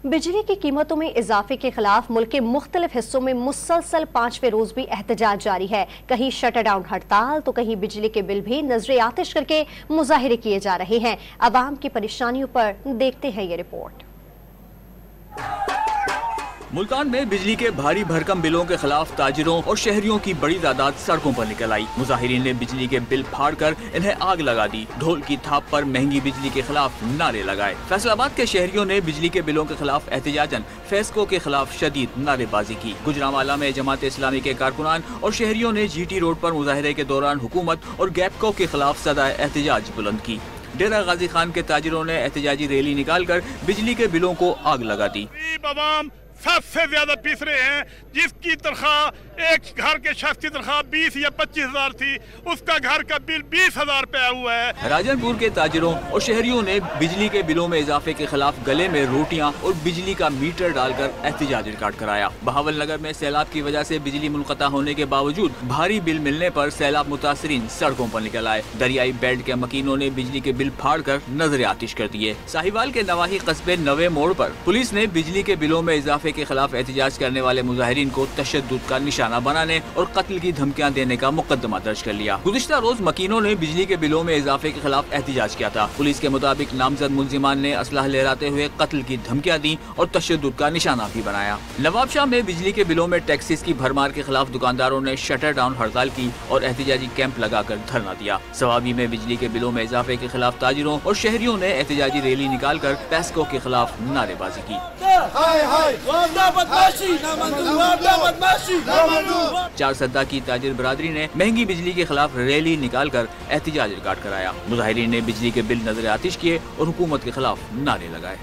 बिजली की कीमतों में इजाफे के खिलाफ मुल्क के मुख्तलिफ हिस्सों में मुसलसल 5वें रोज भी एहतजाज जारी है। कहीं शटर डाउन हड़ताल तो कहीं बिजली के बिल भी नजरे आतिश करके मुजाहिरे किए जा रहे हैं। अवाम की परेशानियों पर देखते हैं ये रिपोर्ट। मुल्तान में बिजली के भारी भरकम बिलों के खिलाफ ताजिरों और शहरियों की बड़ी तादाद सड़कों पर निकल आई। मुजाहिरीन ने बिजली के बिल फाड़ कर इन्हें आग लगा दी। ढोल की थाप पर महंगी बिजली के खिलाफ नारे लगाए। फैसलाबाद के शहरियों ने बिजली के बिलों के खिलाफ एहतजाजन फेस्को के खिलाफ शदीद नारेबाजी की। गुजरांवाला में जमात इस्लामी के कारकुनान और शहरियों ने GT रोड पर मुजाहिरे के दौरान हुकूमत और गैपको के खिलाफ सदाए एहतजाज बुलंद की। डेरा गाजी खान के ताजिरों ने एहतजाजी रैली निकाल कर बिजली के बिलों को आग लगा दी। सबसे ज्यादा पीस रहे हैं, जिसकी तनख्वाह एक घर के शख्स की तनख्वाह 20 या 25 हजार थी, उसका घर का बिल 20,000 पे आया हुआ है। राजनपुर के ताजिरों और शहरियों ने बिजली के बिलों में इजाफे के खिलाफ गले में रोटियां और बिजली का मीटर डालकर एहतजाज रिकॉर्ड कराया। बहावल नगर में सैलाब की वजह से बिजली मुनक़ता होने के बावजूद भारी बिल मिलने पर सैलाब मुतासरीन सड़कों पर निकल आए। दरियाई बेल्ट के मकीनों ने बिजली के बिल फाड़ कर नजर आतिश कर दिए। साहिवाल के नवाही कस्बे नवे मोड़ पर पुलिस ने बिजली के बिलों में इजाफे के खिलाफ एहतजाज करने वाले मुजाहिरीन को तशद्दुद का निशाना बनाने और कत्ल की धमकियां देने का मुकदमा दर्ज कर लिया। गुज़िश्ता रोज मकीनों ने बिजली के बिलों में इजाफे के खिलाफ एहतजाज किया था। पुलिस के मुताबिक नामजद मुलजिमान ने असलहा लहराते हुए कत्ल की धमकियां दी और तशद्दुद का निशाना भी बनाया। नवाबशाह में बिजली के बिलों में टैक्सेस की भरमार के खिलाफ दुकानदारों ने शटर डाउन हड़ताल की और एहतजाजी कैंप लगाकर धरना दिया। सवाबी में बिजली के बिलों में इजाफे के खिलाफ ताजिरों और शहरियों ने एहतजाजी रैली निकाल कर पेस्को के खिलाफ नारेबाजी की। चार सद्दा की ताजिर बरादरी ने महंगी बिजली के खिलाफ रैली निकालकर एहतजाज रिकॉर्ड कराया। मुजाहिरीन ने बिजली के बिल नजर आतिश किए और हुकूमत के खिलाफ नारे लगाए।